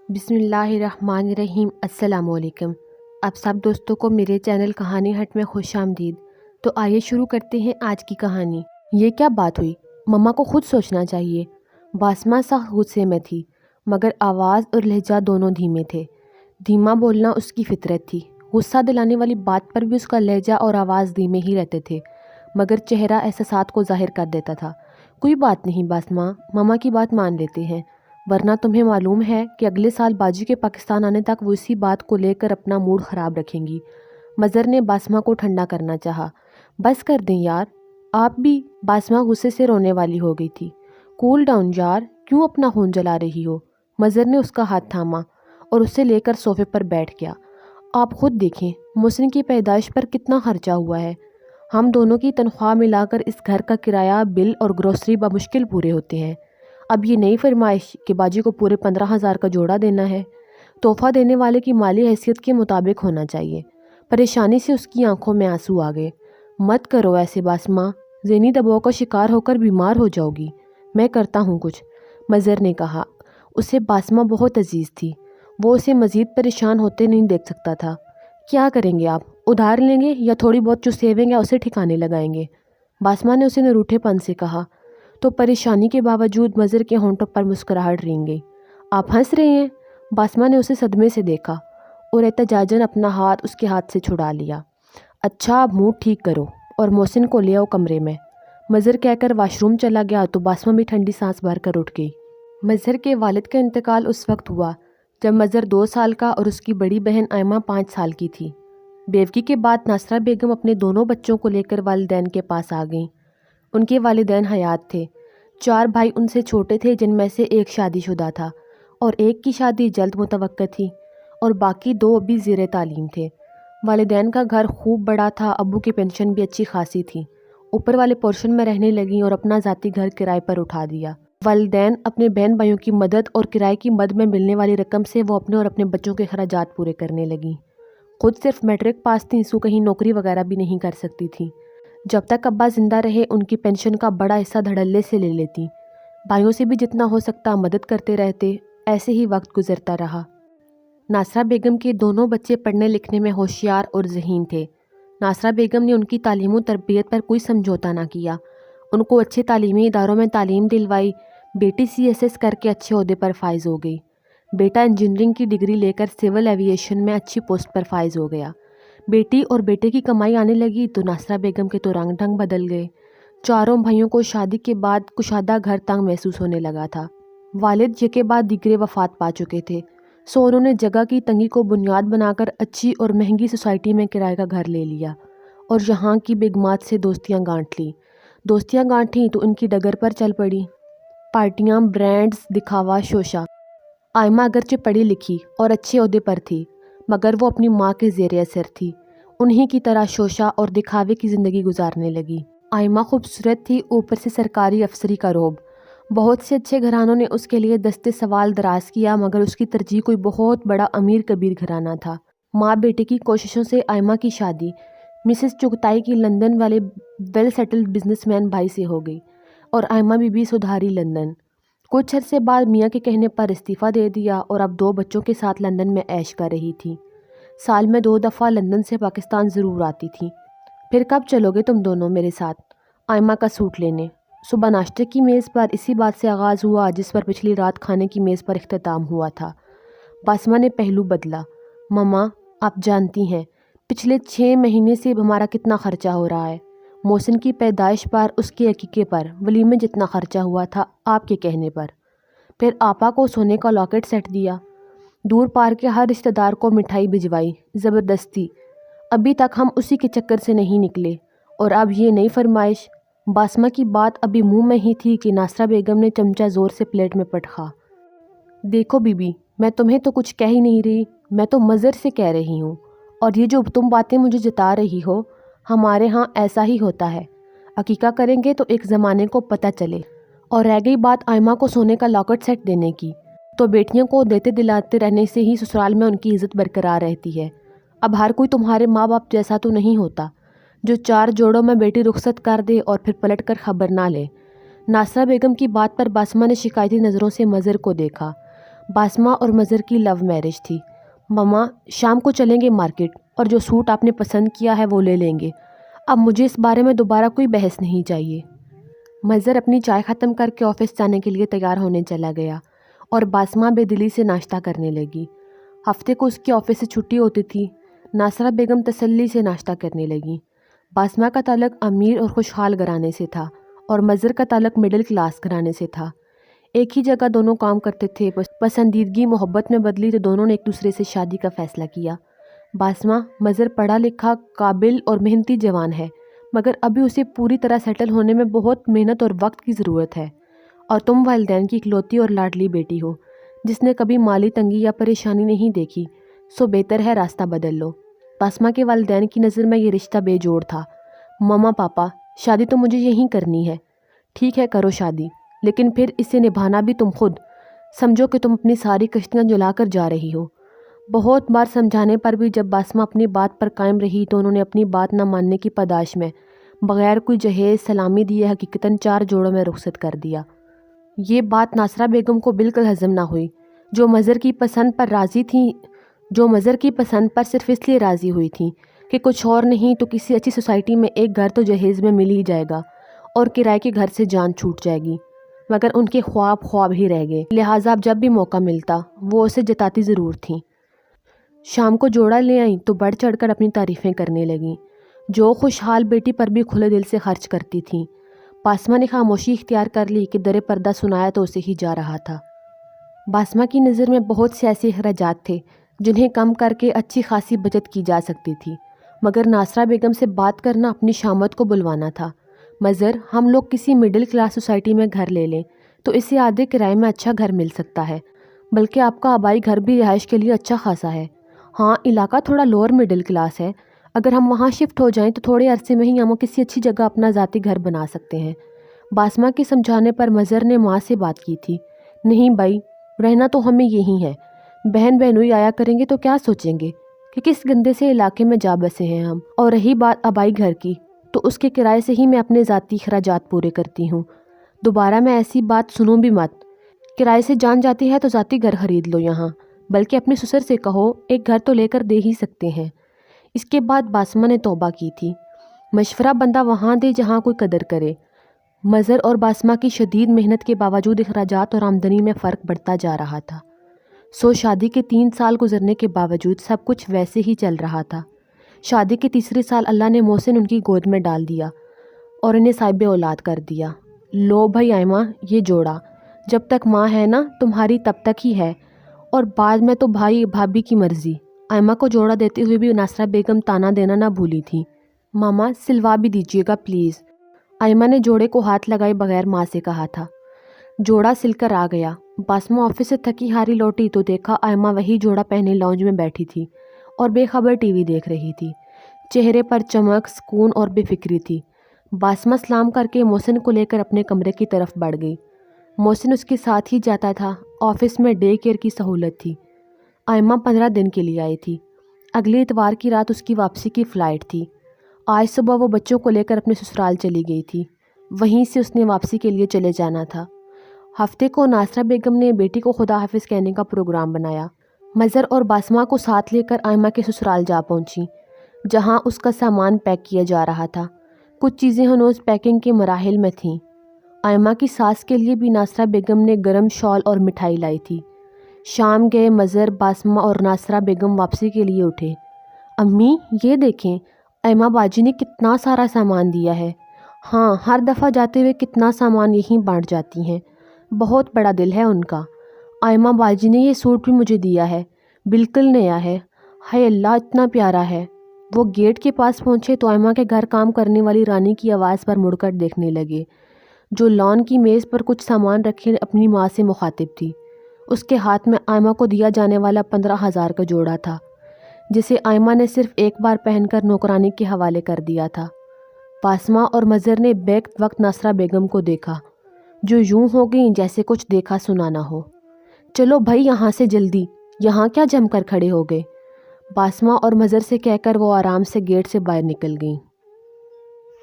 بسم اللہ الرحمن الرحیم۔ السلام علیکم۔ آپ سب دوستوں کو میرے چینل کہانی ہٹ میں خوش آمدید۔ تو آئیے شروع کرتے ہیں آج کی کہانی۔ یہ کیا بات ہوئی؟ مما کو خود سوچنا چاہیے۔ باسمہ سخت غصے میں تھی، مگر آواز اور لہجہ دونوں دھیمے تھے۔ دھیما بولنا اس کی فطرت تھی۔ غصہ دلانے والی بات پر بھی اس کا لہجہ اور آواز دھیمے ہی رہتے تھے، مگر چہرہ احساسات کو ظاہر کر دیتا تھا۔ کوئی بات نہیں باسمہ، مما کی بات مان لیتے ہیں، ورنہ تمہیں معلوم ہے کہ اگلے سال باجی کے پاکستان آنے تک وہ اسی بات کو لے کر اپنا موڈ خراب رکھیں گی۔ مظہر نے باسمہ کو ٹھنڈا کرنا چاہا۔ بس کر دیں یار، آپ بھی۔ باسمہ غصے سے رونے والی ہو گئی تھی۔ کول ڈاؤن یار، کیوں اپنا خون جلا رہی ہو؟ مظہر نے اس کا ہاتھ تھاما اور اسے لے کر صوفے پر بیٹھ گیا۔ آپ خود دیکھیں محسن کی پیدائش پر کتنا خرچہ ہوا ہے۔ ہم دونوں کی تنخواہ ملا کر اس گھر کا کرایہ، بل اور گروسری بمشکل پورے ہوتے ہیں۔ اب یہ نئی فرمائش کہ باجی کو پورے 15,000 کا جوڑا دینا ہے۔ تحفہ دینے والے کی مالی حیثیت کے مطابق ہونا چاہیے۔ پریشانی سے اس کی آنکھوں میں آنسو آ گئے۔ مت کرو ایسے باسمہ، ذہنی دباؤ کا شکار ہو کر بیمار ہو جاؤ گی۔ میں کرتا ہوں کچھ، مظہر نے کہا۔ اسے باسمہ بہت عزیز تھی، وہ اسے مزید پریشان ہوتے نہیں دیکھ سکتا تھا۔ کیا کریں گے آپ؟ ادھار لیں گے یا تھوڑی بہت جو سیونگ ہے اسے ٹھکانے لگائیں گے؟ باسمہ نے اسے نروٹھے پن سے کہا۔ تو پریشانی کے باوجود مظہر کے ہونٹوں پر مسکراہٹ رنگ گئی۔ آپ ہنس رہے ہیں؟ باسمہ نے اسے صدمے سے دیکھا اور احتجاجاً اپنا ہاتھ اس کے ہاتھ سے چھڑا لیا۔ اچھا اب موڈ ٹھیک کرو اور محسن کو لے آؤ کمرے میں، مظہر کہہ کر واش روم چلا گیا تو باسمہ بھی ٹھنڈی سانس بھر کر اٹھ گئی۔ مظہر کے والد کا انتقال اس وقت ہوا جب مظہر 2 سال کا اور اس کی بڑی بہن آئمہ 5 سال کی تھی۔ بیوگی کے بعد ناصرہ بیگم اپنے دونوں بچوں کو لے کر والدین کے پاس آ گئیں۔ ان کے والدین حیات تھے۔ 4 بھائی ان سے چھوٹے تھے، جن میں سے ایک شادی شدہ تھا اور ایک کی شادی جلد متوقع تھی، اور باقی 2 ابھی زیر تعلیم تھے۔ والدین کا گھر خوب بڑا تھا، ابو کی پینشن بھی اچھی خاصی تھی، اوپر والے پورشن میں رہنے لگیں اور اپنا ذاتی گھر کرائے پر اٹھا دیا۔ والدین اپنے بہن بھائیوں کی مدد اور کرائے کی مد میں ملنے والی رقم سے وہ اپنے اور اپنے بچوں کے اخراجات پورے کرنے لگیں۔ خود صرف میٹرک پاس تھیں، سو کہیں نوکری وغیرہ بھی نہیں کر سکتی تھیں۔ جب تک ابا زندہ رہے ان کی پینشن کا بڑا حصہ دھڑلے سے لے لیتی، بھائیوں سے بھی جتنا ہو سکتا مدد کرتے رہتے۔ ایسے ہی وقت گزرتا رہا۔ ناصرہ بیگم کے دونوں بچے پڑھنے لکھنے میں ہوشیار اور ذہین تھے۔ ناصرہ بیگم نے ان کی تعلیم و تربیت پر کوئی سمجھوتا نہ کیا، ان کو اچھے تعلیمی اداروں میں تعلیم دلوائی۔ بیٹی CSS کر کے اچھے عہدے پر فائز ہو گئی، بیٹا انجینئرنگ کی ڈگری لے کر سول ایوییشن میں اچھی پوسٹ پر فائز ہو گیا۔ بیٹی اور بیٹے کی کمائی آنے لگی تو ناصرہ بیگم کے تو رنگ ڈھنگ بدل گئے۔ چاروں بھائیوں کو شادی کے بعد کشادہ گھر تنگ محسوس ہونے لگا تھا۔ والد یکے بعد دیگرے وفات پا چکے تھے، سو انہوں نے جگہ کی تنگی کو بنیاد بنا کر اچھی اور مہنگی سوسائٹی میں کرائے کا گھر لے لیا اور یہاں کی بیگمات سے دوستیاں گانٹ لی۔ دوستیاں گانٹھیں تو ان کی ڈگر پر چل پڑی۔ پارٹیاں، برانڈز، دکھاوا، شوشہ۔ آئمہ اگرچہ پڑھی لکھی اور اچھے عہدے پر تھی، مگر وہ اپنی ماں کے زیر اثر تھی، انہی کی طرح شوشہ اور دکھاوے کی زندگی گزارنے لگی۔ آئمہ خوبصورت تھی، اوپر سے سرکاری افسری کا رعب۔ بہت سے اچھے گھرانوں نے اس کے لیے دستے سوال دراز کیا، مگر اس کی ترجیح کوئی بہت بڑا امیر کبیر گھرانہ تھا۔ ماں بیٹے کی کوششوں سے آئمہ کی شادی مسز چغتائی کی لندن والے ویل سیٹلڈ بزنس مین بھائی سے ہو گئی اور آئمہ بی بی سدھاری لندن۔ کچھ عرصے بعد میاں کے کہنے پر استعفیٰ دے دیا اور اب 2 بچوں کے ساتھ لندن میں عیش کر رہی تھی۔ سال میں 2 دفعہ لندن سے پاکستان ضرور آتی تھی۔ پھر کب چلو گے تم دونوں میرے ساتھ آئمہ کا سوٹ لینے؟ صبح ناشتے کی میز پر اسی بات سے آغاز ہوا جس پر پچھلی رات کھانے کی میز پر اختتام ہوا تھا۔ باسمہ نے پہلو بدلا۔ مما، آپ جانتی ہیں پچھلے 6 مہینے سے ہمارا کتنا خرچہ ہو رہا ہے۔ محسن کی پیدائش پر، اس کے عقیقے پر، ولیمے جتنا خرچہ ہوا تھا آپ کے کہنے پر۔ پھر آپا کو سونے کا لاکٹ سیٹ دیا، دور پار کے ہر رشتہ دار کو مٹھائی بھجوائی، زبردستی۔ ابھی تک ہم اسی کے چکر سے نہیں نکلے، اور اب یہ نئی فرمائش۔ باسمہ کی بات ابھی منہ میں ہی تھی کہ ناصرہ بیگم نے چمچہ زور سے پلیٹ میں پٹخا۔ دیکھو بی بی، میں تمہیں تو کچھ کہہ ہی نہیں رہی، میں تو مظہر سے کہہ رہی ہوں، اور یہ جو تم باتیں مجھے جتا رہی ہو، ہمارے ہاں ایسا ہی ہوتا ہے، عقیقہ کریں گے تو ایک زمانے کو پتہ چلے۔ اور رہ گئی بات آئمہ کو سونے کا لاکٹ سیٹ دینے کی، تو بیٹیوں کو دیتے دلاتے رہنے سے ہی سسرال میں ان کی عزت برقرار رہتی ہے۔ اب ہر کوئی تمہارے ماں باپ جیسا تو نہیں ہوتا جو 4 جوڑوں میں بیٹی رخصت کر دے اور پھر پلٹ کر خبر نہ لے۔ ناصرہ بیگم کی بات پر باسمہ نے شکایتی نظروں سے مظہر کو دیکھا۔ باسمہ اور مظہر کی لو میرج تھی۔ مما شام کو چلیں گے مارکیٹ اور جو سوٹ آپ نے پسند کیا ہے وہ لے لیں گے۔ اب مجھے اس بارے میں دوبارہ کوئی بحث نہیں چاہیے۔ مظہر اپنی چائے ختم کر کے آفس جانے کے لیے تیار ہونے چلا گیا اور باسمہ بے دلی سے ناشتہ کرنے لگی۔ ہفتے کو اس کی آفس سے چھٹی ہوتی تھی۔ ناصرہ بیگم تسلی سے ناشتہ کرنے لگیں۔ باسمہ کا تعلق امیر اور خوشحال گھرانے سے تھا اور مظہر کا تعلق مڈل کلاس گھرانے سے تھا۔ ایک ہی جگہ دونوں کام کرتے تھے۔ پسندیدگی محبت میں بدلی تو دونوں نے ایک دوسرے سے شادی کا فیصلہ کیا۔ باسمہ مظہر پڑھا لکھا، قابل اور محنتی جوان ہے، مگر ابھی اسے پوری طرح سیٹل ہونے میں بہت محنت اور وقت کی ضرورت ہے، اور تم والدین کی اکلوتی اور لاڈلی بیٹی ہو جس نے کبھی مالی تنگی یا پریشانی نہیں دیکھی، سو بہتر ہے راستہ بدل لو۔ باسمہ کے والدین کی نظر میں یہ رشتہ بے جوڑ تھا۔ ماما پاپا شادی تو مجھے یہیں کرنی ہے۔ ٹھیک ہے کرو شادی، لیکن پھر اسے نبھانا بھی تم خود۔ سمجھو کہ تم اپنی ساری کشتیاں جلا کر جا رہی ہو۔ بہت بار سمجھانے پر بھی جب باسمہ اپنی بات پر قائم رہی تو انہوں نے اپنی بات نہ ماننے کی پاداش میں بغیر کوئی جہیز سلامی دیے حقیقتاً 4 جوڑوں میں رخصت کر دیا۔ یہ بات ناصرہ بیگم کو بالکل ہضم نہ ہوئی، جو مظہر کی پسند پر صرف اس لیے راضی ہوئی تھی کہ کچھ اور نہیں تو کسی اچھی سوسائٹی میں ایک گھر تو جہیز میں مل ہی جائے گا اور کرائے کے گھر سے جان چھوٹ جائے گی، مگر ان کے خواب ہی رہ گئے، لہٰذا اب جب بھی موقع ملتا وہ اسے جتاتی ضرور تھیں۔ شام کو جوڑا لے آئیں تو بڑھ چڑھ کر اپنی تعریفیں کرنے لگیں، جو خوشحال بیٹی پر بھی کھلے دل سے خرچ کرتی تھیں۔ باسمہ نے خاموشی اختیار کر لی کہ در پردہ سنایا تو اسے ہی جا رہا تھا۔ باسمہ کی نظر میں بہت سے ایسے اخراجات تھے جنہیں کم کر کے اچھی خاصی بچت کی جا سکتی تھی، مگر ناصرہ بیگم سے بات کرنا اپنی شامت کو بلوانا تھا۔ مظہر ہم لوگ کسی مڈل کلاس سوسائٹی میں گھر لے لیں تو اسے آدھے کرائے میں اچھا گھر مل سکتا ہے، بلکہ آپ کا آبائی گھر بھی رہائش کے لیے اچھا خاصا ہے۔ ہاں علاقہ تھوڑا لوور مڈل کلاس ہے، اگر ہم وہاں شفٹ ہو جائیں تو تھوڑے عرصے میں ہی ہم کسی اچھی جگہ اپنا ذاتی گھر بنا سکتے ہیں۔ باسمہ کے سمجھانے پر مظہر نے ماں سے بات کی تھی، نہیں بھائی رہنا تو ہمیں یہی ہے، بہن بہنوئی آیا کریں گے تو کیا سوچیں گے کہ کس گندے سے علاقے میں جا بسے ہیں ہم، اور رہی بات آبائی گھر کی تو اس کے کرائے سے ہی میں اپنے ذاتی اخراجات پورے کرتی ہوں۔ دوبارہ میں ایسی بات سنوں بھی مت، کرائے سے جان جاتی ہے تو ذاتی گھر خرید لو یہاں، بلکہ اپنے سسر سے کہو ایک گھر تو لے کر دے ہی سکتے ہیں۔ اس کے بعد باسمہ نے توبہ کی تھی، مشورہ بندہ وہاں دے جہاں کوئی قدر کرے۔ مظہر اور باسمہ کی شدید محنت کے باوجود اخراجات اور آمدنی میں فرق بڑھتا جا رہا تھا، سو شادی کے 3 سال گزرنے کے باوجود سب کچھ ویسے ہی چل رہا تھا۔ شادی کے تیسرے سال اللہ نے محسن ان کی گود میں ڈال دیا اور انہیں صاحب اولاد کر دیا۔ لو بھائی آئمہ یہ جوڑا، جب تک ماں ہے نا تمہاری تب تک ہی ہے، اور بعد میں تو بھائی بھابھی کی مرضی۔ آئمہ کو جوڑا دیتے ہوئے بھی ناصرہ بیگم تانا دینا نہ بھولی تھی، ماما سلوا بھی دیجیے گا پلیز۔ آئمہ نے جوڑے کو ہاتھ لگائے بغیر ماں سے کہا تھا۔ جوڑا سل کر آ گیا۔ باسمہ آفس سے تھکی ہاری لوٹی تو دیکھا آئمہ وہی جوڑا پہنے لاؤنج میں بیٹھی تھی اور بے خبر ٹی وی دیکھ رہی تھی، چہرے پر چمک، سکون اور بے فکری تھی۔ باسمہ سلام کر کے محسن کو لے کر اپنے کمرے کی طرف بڑھ گئی۔ محسن اس کے ساتھ ہی جاتا تھا، آفس میں ڈے کیئر کی سہولت تھی۔ آئمہ 15 دن کے لیے آئی تھی، اگلے اتوار کی رات اس کی واپسی کی فلائٹ تھی۔ آج صبح وہ بچوں کو لے کر اپنے سسرال چلی گئی تھی، وہیں سے اس نے واپسی کے لیے چلے جانا تھا۔ ہفتے کو ناصرہ بیگم نے بیٹی کو خدا حافظ کہنے کا پروگرام بنایا۔ مظہر اور باسمہ کو ساتھ لے کر آئمہ کے سسرال جا پہنچی، جہاں اس کا سامان پیک کیا جا رہا تھا۔ کچھ چیزیں ہنوز پیکنگ کے مراحل میں تھیں۔ آئمہ کی ساس کے لیے بھی ناصرہ بیگم نے گرم شال اور مٹھائی لائی تھی۔ شام گئے مظہر، باسمہ اور ناصرہ بیگم واپسی کے لیے اٹھے۔ امی یہ دیکھیں آئمہ باجی نے کتنا سارا سامان دیا ہے۔ ہاں ہر دفعہ جاتے ہوئے کتنا سامان یہیں بانٹ جاتی ہیں، بہت بڑا دل ہے ان کا۔ آئمہ باجی نے یہ سوٹ بھی مجھے دیا ہے، بالکل نیا ہے، ہائے اللہ اتنا پیارا ہے۔ وہ گیٹ کے پاس پہنچے تو آئمہ کے گھر کام کرنے والی رانی کی آواز پر مڑ کر دیکھنے لگے، جو لان کی میز پر کچھ سامان رکھے اپنی ماں سے مخاطب تھی۔ اس کے ہاتھ میں آئمہ کو دیا جانے والا 15,000 کا جوڑا تھا، جسے آئمہ نے صرف ایک بار پہن کر نوکرانی کے حوالے کر دیا تھا۔ باسمہ اور مظہر نے بیک وقت ناصرہ بیگم کو دیکھا، جو یوں ہو گئیں جیسے کچھ دیکھا سنا نہ ہو۔ چلو بھائی یہاں سے جلدی، یہاں کیا جم کر کھڑے ہو گئے؟ باسمہ اور مظہر سے کہہ کر وہ آرام سے گیٹ سے باہر نکل گئیں۔